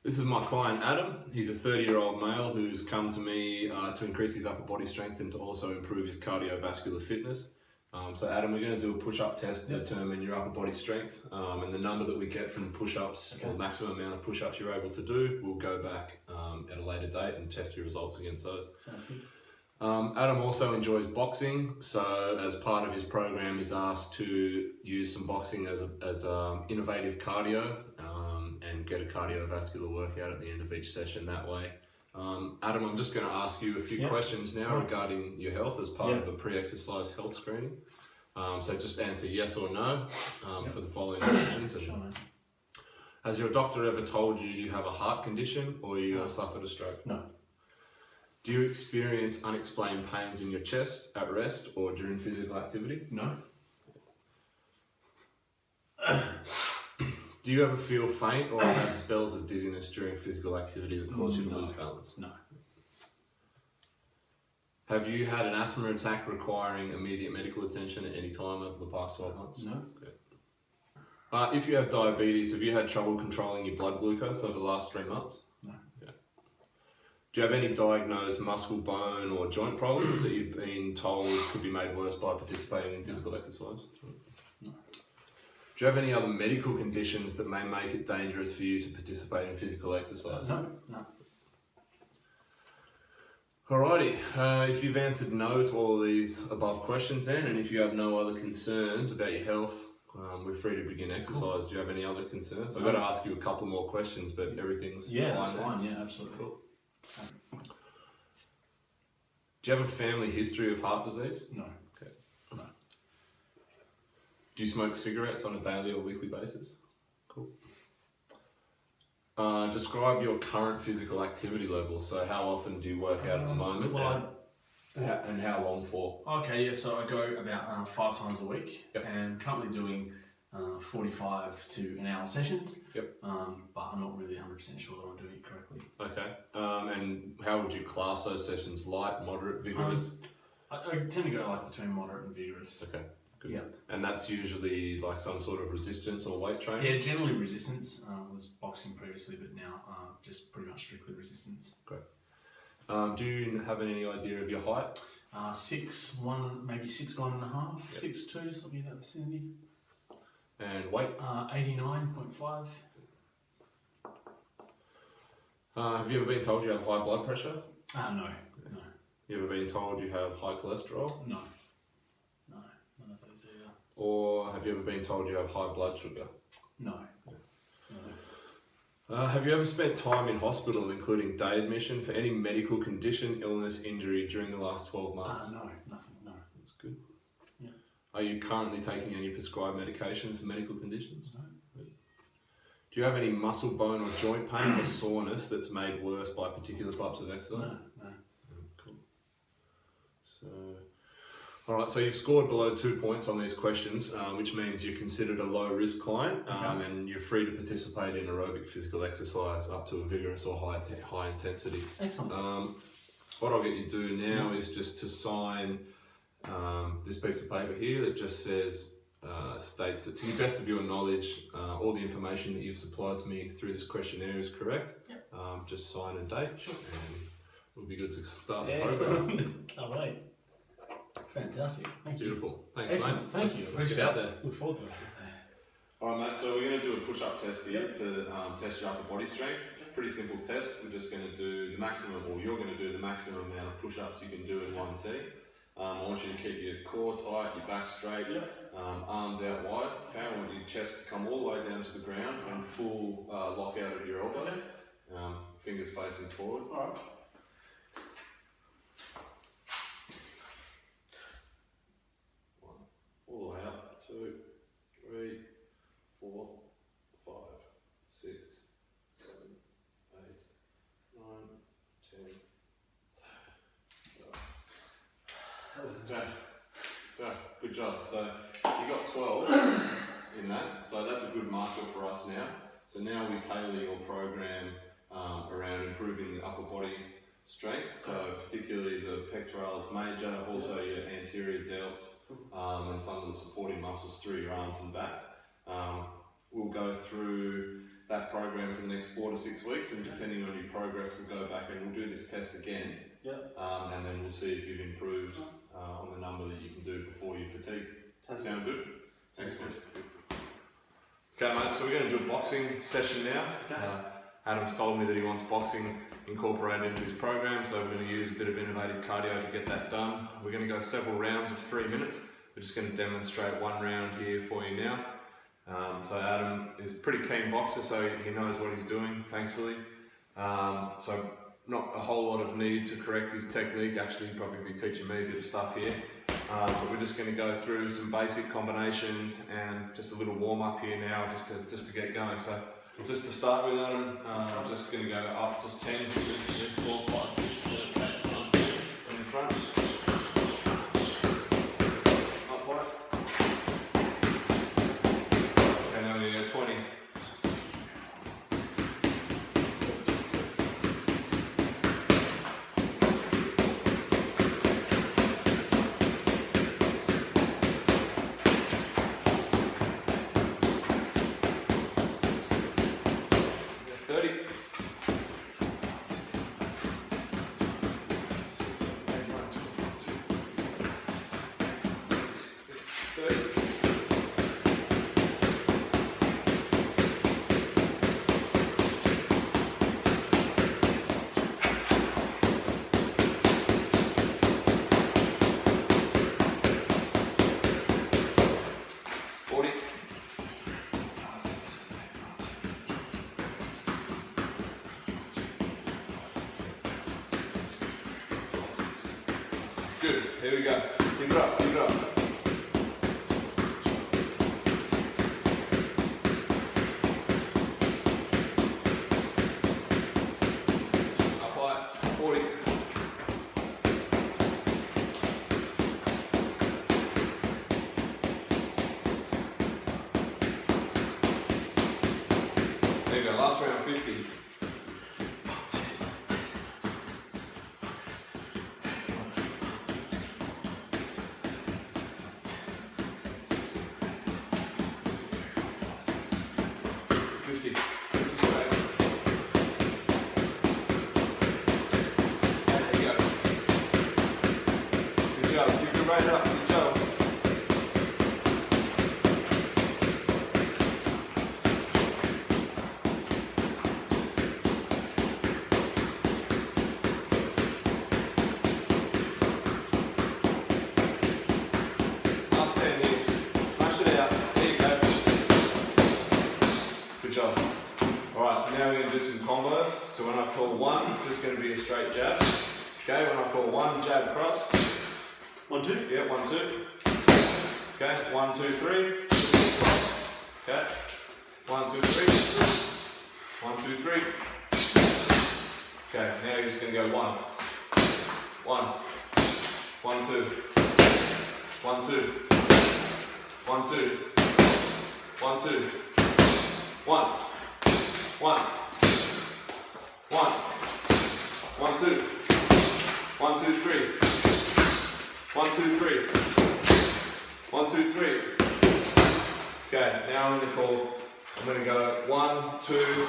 This is my client Adam. He's a 30-year-old male who's come to me to increase his upper body strength and to also improve his cardiovascular fitness. So Adam, we're going to do a push-up test to determine your upper body strength, and the number that we get from push-ups, or maximum amount of push-ups you're able to do, we'll go back at a later date and test your results against those. Sounds good. Adam also enjoys boxing, so as part of his program he's asked to use some boxing as innovative cardio and get a cardiovascular workout at the end of each session that way. Adam, I'm just going to ask you a few questions now regarding your health as part of a pre-exercise health screening. So just answer yes or no for the following questions. Has your doctor ever told you you have a heart condition or you suffered a stroke? No. Do you experience unexplained pains in your chest at rest or during physical activity? No. Do you ever feel faint or have spells of dizziness during physical activity that cause you to lose balance? No. Have you had an asthma attack requiring immediate medical attention at any time over the past 12 months? No. Okay. If you have diabetes, have you had trouble controlling your blood glucose over the last 3 months? No. Yeah. Do you have any diagnosed muscle, bone or joint problems that you've been told could be made worse by participating in physical exercise? No. Do you have any other medical conditions that may make it dangerous for you to participate in physical exercise? No. No. Alrighty, if you've answered no to all of these above questions then, and if you have no other concerns about your health, we're free to begin exercise. Cool. Do you have any other concerns? I've got to ask you a couple more questions, but everything's fine. That's fine. Yeah, absolutely. Cool. Do you have a family history of heart disease? No. Okay. No. Do you smoke cigarettes on a daily or weekly basis? Cool. Describe your current physical activity level. So how often do you work out at the moment? And how long for? Okay, yeah, so I go about 5 times a week, Yep. and currently doing 45 to an hour sessions. Yep. But I'm not really 100% sure that I'm doing it correctly. Okay. And how would you class those sessions? Light, moderate, vigorous? I tend to go like between moderate and vigorous. Okay. Good. Yeah. And that's usually like some sort of resistance or weight training? Yeah, generally resistance. Was boxing previously, but now just pretty much strictly resistance. Great. Do you have any idea of your height? 6'1", maybe 6'1.5", 6'2", something in that vicinity. And weight? 89.5. Have you ever been told you have high blood pressure? No. You ever been told you have high cholesterol? No, none of those either. Or have you ever been told you have high blood sugar? No. Have you ever spent time in hospital, including day admission, for any medical condition, illness, injury during the last 12 months? No, nothing, no. That's good. Yeah. Are you currently taking any prescribed medications for medical conditions? No. Do you have any muscle, bone or joint pain or soreness that's made worse by particular types of exercise? No. Cool. Alright, so you've scored below 2 points on these questions, which means you're considered a low risk client, and you're free to participate in aerobic physical exercise up to a vigorous or high intensity. Excellent. What I'll get you to do now is just to sign this piece of paper here that just says, states that to the best of your knowledge, all the information that you've supplied to me through this questionnaire is correct. Yep. Just sign and date, and we'll be good to start the Excellent. program. Can't wait. Fantastic. Thank you. Beautiful. Thanks, Excellent. mate. Thank you. Let's get out there. Look forward to it. Alright, mate, so we're going to do a push-up test here to test your upper body strength. Pretty simple test. We're just going to do the maximum, or you're going to do the maximum amount of push-ups you can do in one set. I want you to keep your core tight, your back straight, arms out wide. Okay, I want your chest to come all the way down to the ground and full lock out of your elbows. Fingers facing forward. Alright. All the way up. 2, 3, 4, 5, 6, 7, 8, 9, 10. Good job. So you got 12 in that. So that's a good marker for us now. So now we tailor your program around improving the upper body strength. So particularly the pectoralis major, also your anterior delts, and some of the supporting muscles through your arms and back. We'll go through that program for the next 4 to 6 weeks, and depending on your progress, we'll go back and we'll do this test again. Yep. And then we'll see if you've improved on the number that you can do before you fatigue. Sound good? Excellent. Okay, mate, so we're going to do a boxing session now. Okay. Adam's told me that he wants boxing incorporated into his program, so we're going to use a bit of innovative cardio to get that done. We're going to go several rounds of 3 minutes. We're just going to demonstrate one round here for you now. So Adam is a pretty keen boxer, so he knows what he's doing, thankfully. So not a whole lot of need to correct his technique. Actually, he'll probably be teaching me a bit of stuff here. But we're just going to go through some basic combinations and just a little warm up here now, just to get going. So just to start with, Adam, I'm just going to go up just 10, 4, 5, 6, 7, 8, 9, 10 in front. Up high. And now we're going to go 20. Good, here we go. Keep it up, keep it up. Up high, 40. There you go, last round 50. Right up, good job. Last 10 here. Smash it out. There you go. Good job. Alright, so now we're going to do some combos. So when I call one, it's just going to be a straight jab. Okay, when I call one, jab across. 1, 2. Yeah, 1, 2. Okay, 1, 2, 3. Okay, 1, 2, 3. 1, 2, 3. Okay, now you're just going to go 1. 1. 1, 2. 1, 2. 1, 2. 1, 2. 1. 1. 1. 1, 2. 1, 2, 3. 1, 2, 3. 1, 2, 3. Okay, now I'm going to go 1, 2,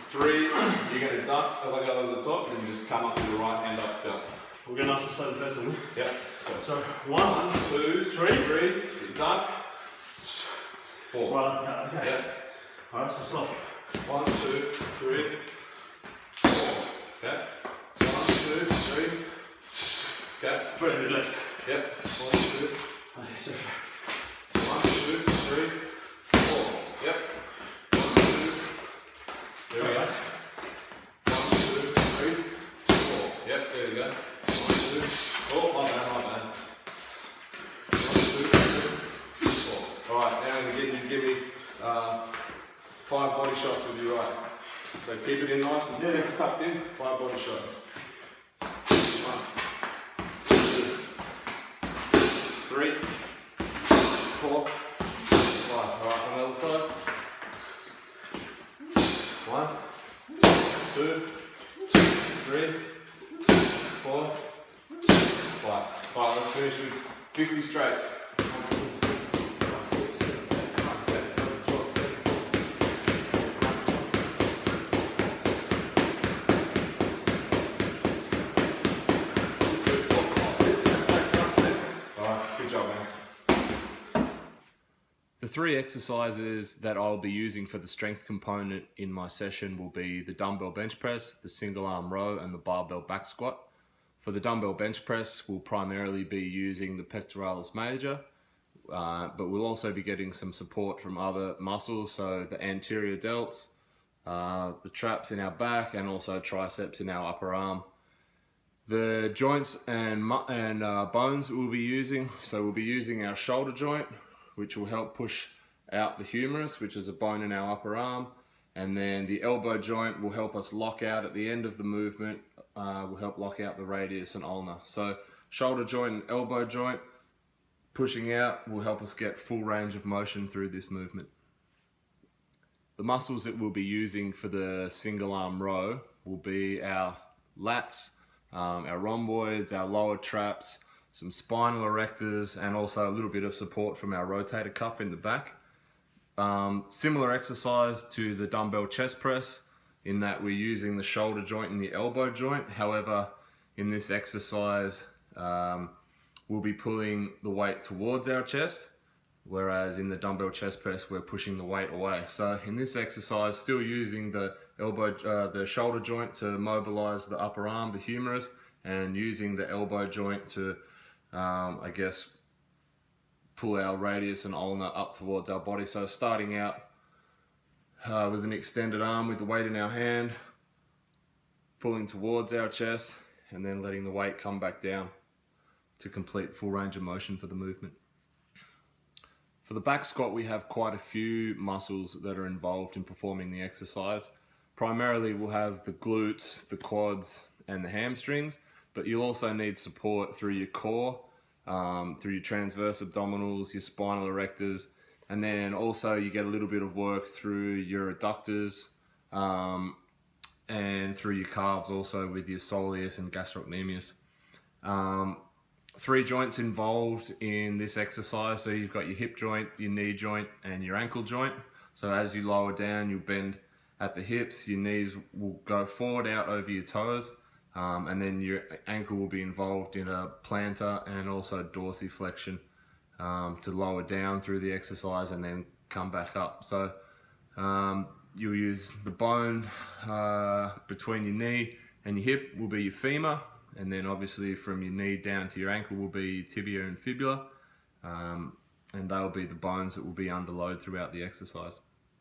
3. You're going to duck as I go over the top, and you just come up with the right hand up, go. We're going to ask the same first then. Yep. So 1, 2, 3. You duck. 4. Well, okay. Yep. Alright, so stop. 1, 2, 3, 4. Okay. 1, 2, 3. Okay. 3 a bit left. Yep. 1, 2. Okay, so 1, 2, 3, 4. Yep. 1, 2. There we go. 1, 2, 3, 4. Yep, there we go. 1, 2. Oh, my bad. 1, 2, 3, 4. Alright, now you give me 5 body shots with your right. So keep it in nice and tucked in. 5 body shots. 3, 4, 5. Alright, on the other side. 1, 2, 3, 4, 5. Alright, let's finish with 50 straights. 1, 2, 3, 4, 5, 6, 7, 8, 9, 10, 11, 12, 13, 14, 15, 16, 17, 18, 19, 20, 21, 22, 23, 24, 25, 26, 27, 28, 29, 30, 31, 32, 33, 34, 35, 36, 37, 38, 39, 40, 41, 42, 43, 44, 45, 46, 47, 48, 49, 50. three exercises that I'll be using for the strength component in my session will be the dumbbell bench press, the single arm row, and the barbell back squat. For the dumbbell bench press, we'll primarily be using the pectoralis major, but we'll also be getting some support from other muscles, so the anterior delts, the traps in our back, and also triceps in our upper arm. The joints and bones we'll be using, so we'll be using our shoulder joint, which will help push out the humerus, which is a bone in our upper arm, and then the elbow joint will help us lock out at the end of the movement, will help lock out the radius and ulna. So shoulder joint and elbow joint pushing out will help us get full range of motion through this movement. The muscles that we'll be using for the single arm row will be our lats, our rhomboids, our lower traps, some spinal erectors, and also a little bit of support from our rotator cuff in the back. Similar exercise to the dumbbell chest press in that we're using the shoulder joint and the elbow joint. However, in this exercise, we'll be pulling the weight towards our chest, whereas in the dumbbell chest press, we're pushing the weight away. So in this exercise, still using the shoulder joint to mobilize the upper arm, the humerus, and using the elbow joint to, pull our radius and ulna up towards our body. So starting out with an extended arm with the weight in our hand, pulling towards our chest, and then letting the weight come back down to complete full range of motion for the movement. For the back squat, we have quite a few muscles that are involved in performing the exercise. Primarily, we'll have the glutes, the quads, and the hamstrings, but you'll also need support through your core, through your transverse abdominals, your spinal erectors, and then also you get a little bit of work through your adductors and through your calves also with your soleus and gastrocnemius. Three joints involved in this exercise. So you've got your hip joint, your knee joint, and your ankle joint. So as you lower down, you'll bend at the hips, your knees will go forward out over your toes, and then your ankle will be involved in a plantar and also dorsiflexion to lower down through the exercise and then come back up. So you'll use the bone between your knee and your hip will be your femur, and then obviously from your knee down to your ankle will be tibia and fibula, and they'll be the bones that will be under load throughout the exercise.